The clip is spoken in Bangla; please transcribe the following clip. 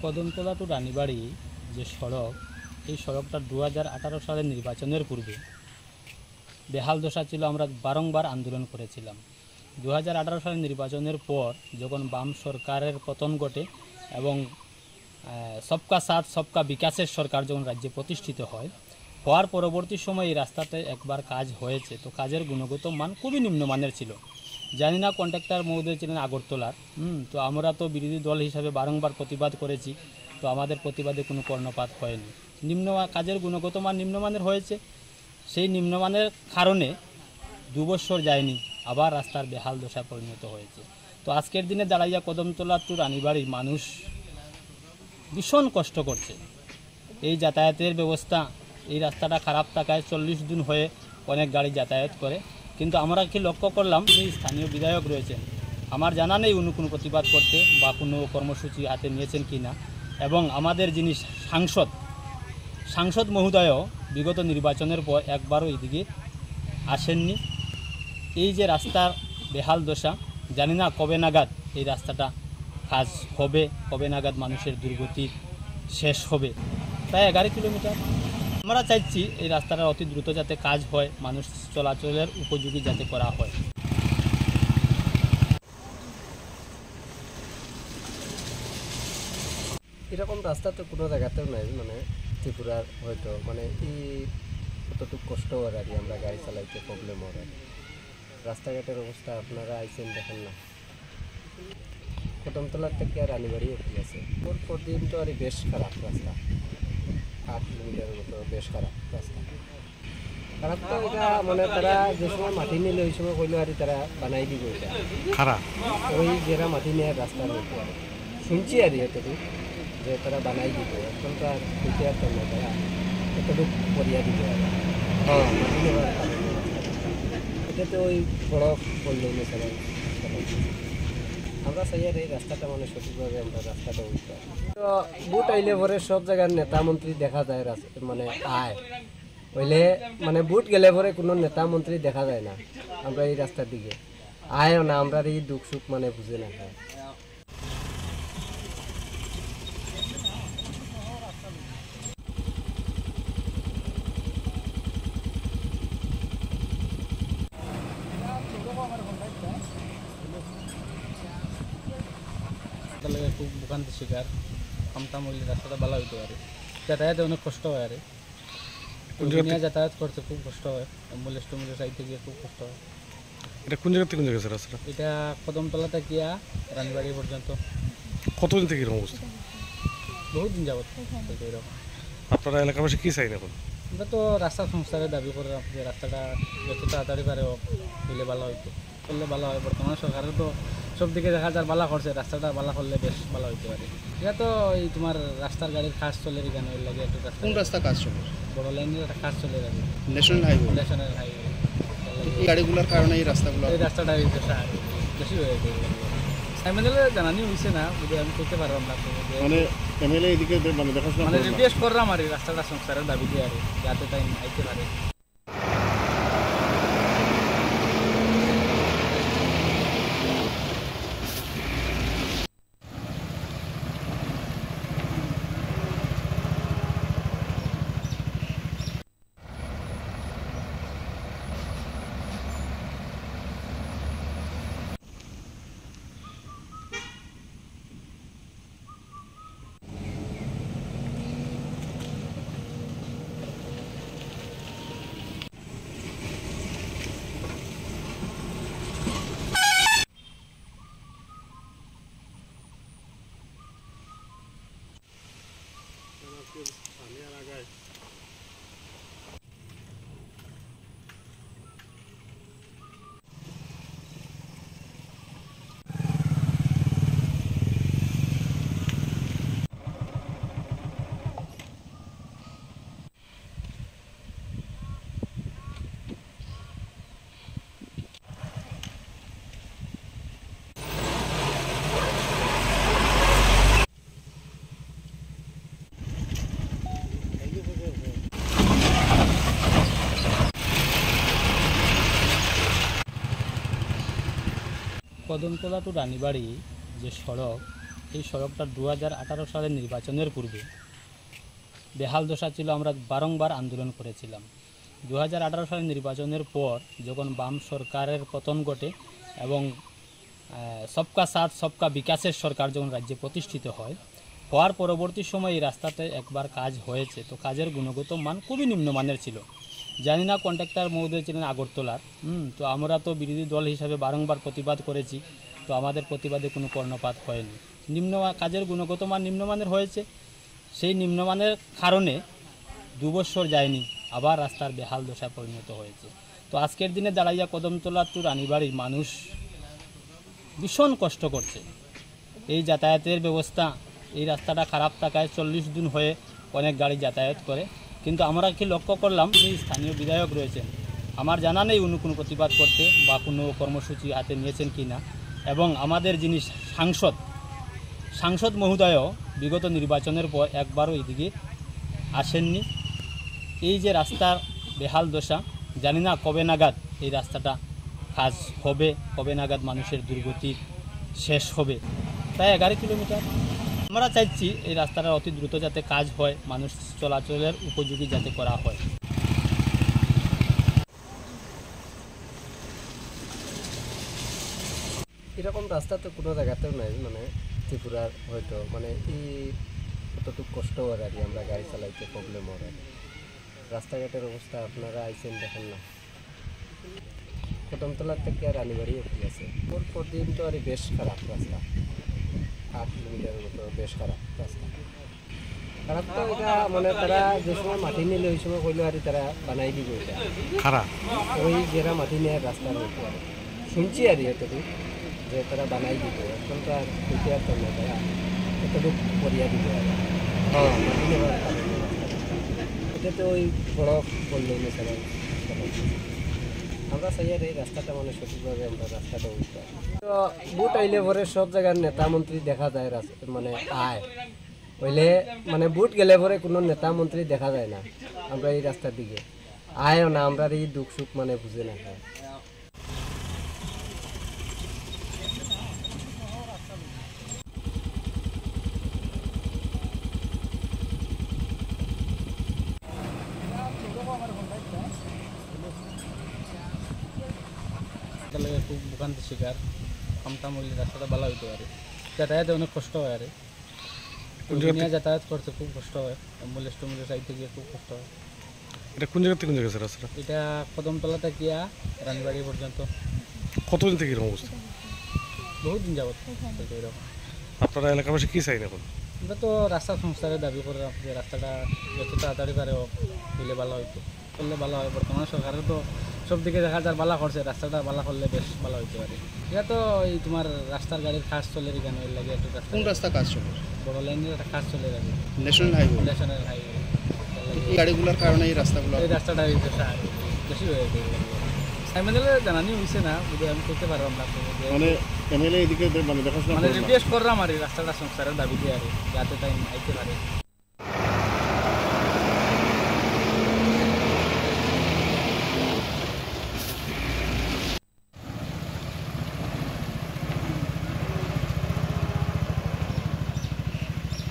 কদমতলা টু রানীবাড়ি যে সড়ক, এই সড়কটা 2018 সালের নির্বাচনের পূর্বে বেহাল দশা ছিল। আমরা বারংবার আন্দোলন করেছিলাম। 2018 সালের নির্বাচনের পর যখন বাম সরকারের পতন ঘটে এবং সবকা সাথ সবকা বিকাশের সরকার যখন রাজ্যে প্রতিষ্ঠিত হওয়ার পরবর্তী সময় এই রাস্তাতে একবার কাজ হয়েছে, তো কাজের গুণগত মান খুবই নিম্নমানের ছিল। জানি না কন্ট্রাক্টর মহোদয় ছিলেন আগরতলার। তো আমরা তো বিরোধী দল হিসাবে বারংবার প্রতিবাদ করেছি, তো আমাদের প্রতিবাদে কোনো কর্ণপাত হয়নি। কাজের গুণগত মান নিম্নমানের হয়েছে। সেই নিম্নমানের কারণে 2 বছর যায়নি, আবার রাস্তার বেহাল দশা পরিণত হয়েছে। তো আজকের দিনে দাঁড়াইয়া কদমতলা টু রানীবাড়ির মানুষ ভীষণ কষ্ট করছে। এই যাতায়াতের ব্যবস্থা, এই রাস্তাটা খারাপ থাকায় 40 দিন হয়ে অনেক গাড়ি যাতায়াত করে। কিন্তু আমরা কি লক্ষ্য করলাম, এই স্থানীয় বিধায়ক রয়েছেন, আমার জানা নেই উনি কোনো প্রতিবাদ করতে বা কোনো কর্মসূচি হাতে নিয়েছেন কি না। এবং আমাদের যিনি সাংসদ মহোদয়ও বিগত নির্বাচনের পর একবারও এদিকে আসেননি। এই যে রাস্তার বেহাল দশা, জানি না কবে নাগাদ এই রাস্তাটা কাজ হবে, কবে নাগাদ মানুষের দুর্গতি শেষ হবে। প্রায় 11 কিলোমিটার। আমরা চাইছি এই রাস্তাটা অতি দ্রুত যাতে কাজ হয়, মানুষ চলাচলের উপযোগী যাতে করা হয়। এরকম রাস্তা তো কোনো জায়গাতেও নাই, মানে ত্রিপুরার হয়তো মানে এই কতটুকু কষ্ট হয় আর কি, আমরা গাড়ি চালাইতে প্রবলেম হয়। রাস্তাঘাটের অবস্থা আপনারা আইসেন দেখেন না। কদমতলার থেকে আর রানীবাড়ি অব্দি আছে, পর দিন তো আর বেশ খারাপ রাস্তা, 8 কিলোমিটারের মতো বেশ খারাপ রাস্তা। খারাপ তো এটা মানে তারা যে সময় মাটি নিলে ওই সময় কইলো আর তারা বানাই দিব এটা খারাপ, ওই যারা মাটি নেওয়ার রাস্তা মধ্যে শুনছি আর এতটুকু যে তারা বানাই দিব। এখন তো আর দিতে পারতাম না, তারা এতটুকু করিয়া দিবে আর মাটি নেওয়ার এটা তো ওই বড় করলো না সবাই। আমরা চাই আর এই রাস্তাটা মানে সঠিকভাবে আমরা রাস্তাটা উঠতে। তো বুট আইলে পরে সব জায়গার নেতা মন্ত্রী দেখা যায়, মানে আয় হইলে মানে বুট গেলে পরে কোনো নেতা মন্ত্রী দেখা যায় না। আমরা এই রাস্তার দিকে আয়ও না, আমরা এই দুঃখ সুখ মানে বুঝে না খায়। খুব ভোগান্তির শিকার, খামতাম হইলে রাস্তাটা ভালো হইতে পারে। যাতায়াতে অনেক কষ্ট হয়, আরে নিয়ে যাতায়াত করতে খুব কষ্ট হয়। অ্যাম্বুলেন্স সাইডে গিয়ে খুব কষ্ট হয়। এটা কোন জায়গা থেকে কোন জায়গা রাস্তাটা? এটা কদমতলা থেকে রানীবাড়ি পর্যন্ত। কতদিন থেকে এরকম অবস্থা? বহুত দিন যাবত এরকম। আপনারা এলাকাবাসী কী চাই এখন? আমরা তো রাস্তা সংস্কারের দাবি করে, যে রাস্তাটা যত তাড়াতাড়ি পারে হইলে ভালো হইতো, করলে ভালো হয়। বর্তমান সরকারের তো সব দিকে দেখা যায় ভালো করছে, রাস্তাটা ভালো করলে বেশ ভালো হইতে পারে। এটা তো এই তোমার রাস্তার গাড়ির কাজ চলে এখানে, ওই লাগে একটু রাস্তা। কোন রাস্তা কাজ চলে? বড় লাইনের একটা কাজ চলে যাবে, ন্যাশনাল হাইওয়ে। এই গাড়িগুলোর কারণে এই রাস্তাটা বেশি হয়ে যায়। এমএলএ জানানি হয়েছে না, যদি আমি করতে পারলাম না, মানে এমএলএ এদিকে মানে দেখাশোনা মানে রিকোয়েস্ট করলাম আর এই রাস্তাটা সংস্কারের দাবি দিয়ে আর যাতে তাই আইতে পারে। কদমতলা টু রানীবাড়ি যে সড়ক, এই সড়কটা 2018 সালের নির্বাচনের পূর্বে বেহাল দশা ছিল। আমরা বারংবার আন্দোলন করেছিলাম। 2018 সালের নির্বাচনের পর যখন বাম সরকারের পতন ঘটে এবং সবকা সাথ সবকা বিকাশের সরকার যখন রাজ্যে প্রতিষ্ঠিত হওয়ার পরবর্তী সময় এই রাস্তাতে একবার কাজ হয়েছে, তো কাজের গুণগত মান খুবই নিম্নমানের ছিল। জানি না কন্ট্রাক্টর মহোদয় ছিলেন আগরতলার, তো আমরা তো বিরোধী দল হিসাবে বারংবার প্রতিবাদ করেছি, তো আমাদের প্রতিবাদে কোনো কর্ণপাত হয়নি। কাজের গুণগত মান নিম্নমানের হয়েছে, সেই নিম্নমানের কারণে 2 বছর যায়নি আবার রাস্তার বেহাল দশায় পরিণত হয়েছে। তো আজকের দিনে দাঁড়াইয়া কদমতলা টু রানীবাড়ির মানুষ ভীষণ কষ্ট করছে। এই যাতায়াতের ব্যবস্থা, এই রাস্তাটা খারাপ থাকায় 40 দিন হয়ে অনেক গাড়ি যাতায়াত করে, কিন্তু আমরা কি লক্ষ্য করলাম যে স্থানীয় বিধায়ক রয়েছেন, আমার জানা নেই উনি কোনো প্রতিবাদ করতে বা কোনো কর্মসূচি হাতে নিয়েছেন কি না। এবং আমাদের যিনি সাংসদ মহোদয়ও বিগত নির্বাচনের পর একবারও এদিকে আসেননি। এই যে রাস্তার বেহাল দশা, জানি না কবে নাগাদ এই রাস্তাটা কাজ হবে, কবে নাগাদ মানুষের দুর্গতি শেষ হবে। প্রায় 11 কিলোমিটার। আমরা চাইছি এই রাস্তাটা অতি দ্রুত যাতে কাজ হয়, মানুষ চলাচলের উপযোগী যাতে করা হয়। এরকম রাস্তা তো কোনো জায়গাতেও নাই, মানে ত্রিপুরার হয়তো মানে এই কতটুকু কষ্ট হয় আর কি, আমরা গাড়ি চালাইতে প্রবলেম হয় আর রাস্তাঘাটের অবস্থা আপনারা আইসেন দেখেন না। কদমতলার থেকে আর রানীবাড়ি অব্দি আছে, পর দিন তো আর বেশ খারাপ রাস্তা, 8 কিলোমিটারের মতো বেশ খারাপ রাস্তা। খারাপ তো এটা মানে তারা যে সময় মাটি নিলে ওই সময় কইলো আর তারা বানাই দিব এটা খারাপ। ওই যারা মাটি নেয় রাস্তার মধ্যে আর শুনছি আর এতটুকু যে তারা বানাই দিব, এখন তো আর বুঝতে পারতাম না তারা এতটুকু করিয়া দিব আর মাটি নেওয়ার কারণে এটা তো ওই বড় বললো না সবাই। আমরা চাই আর এই রাস্তাটা মানে সঠিকভাবে আমরা রাস্তাটা উঠতে তো বুট আইলে পরে সব জায়গার নেতা মন্ত্রী দেখা যায় মানে আয় হইলে মানে বুট গেলে পরে কোনো নেতা মন্ত্রী দেখা যায় না, আমরা এই রাস্তার দিকে আয়ও না, আমরা এই দুঃখ সুখ মানে বুঝে না। খুব ভোগান্তির শিকার, কামটাম হইলে রাস্তাটা ভালো হইতে পারে, যাতায়াতে অনেক কষ্ট হয়। আরে নিয়ে যাতায়াত করতে খুব কষ্ট হয়, অ্যাম্বুলেন্স চাইতে গিয়ে খুব কষ্ট হয়। এটা কোন জায়গা থেকে কোন জায়গা রাস্তাটা? এটা কদমতলা থেকে রানীবাড়ি পর্যন্ত। কতদিন থেকে এরকম অবস্থা? বহুত দিন যাবত এরকম। আপনারা এলাকাবাসী কি চাই এখন? আমরা তো রাস্তা সংস্কারের দাবি করে যে রাস্তাটা যত তাড়াতাড়ি পারে হইলে ভালো হইতো, করলে ভালো হয়। বর্তমান সরকারের তো সব দিকে দেখা যায় ভালো করছে, রাস্তাটা ভালো করলে বেশ ভালো হইতে পারে। এটা তো এই তোমার রাস্তার গাড়ির কাজ চলে এখানে লাগে একটু রাস্তা। কোন রাস্তা কাজ চলে? বড় লাইনের একটা কাজ চলে যাবে, ন্যাশনাল হাইওয়ে। National highway. এই গাড়িগুলোর কারণে এই রাস্তাগুলো এই রাস্তাটা বেশি হয়ে গেছে। এমএলএ জানানি হয়েছে না, যদি আমি করতে পারলাম না, মানে এমএলএ এদিকে মানে দেখাশোনা মানে রিকোয়েস্ট করলাম আর এই রাস্তাটা সংস্কারের দাবিতে আর যাতে তাই আইতে পারে।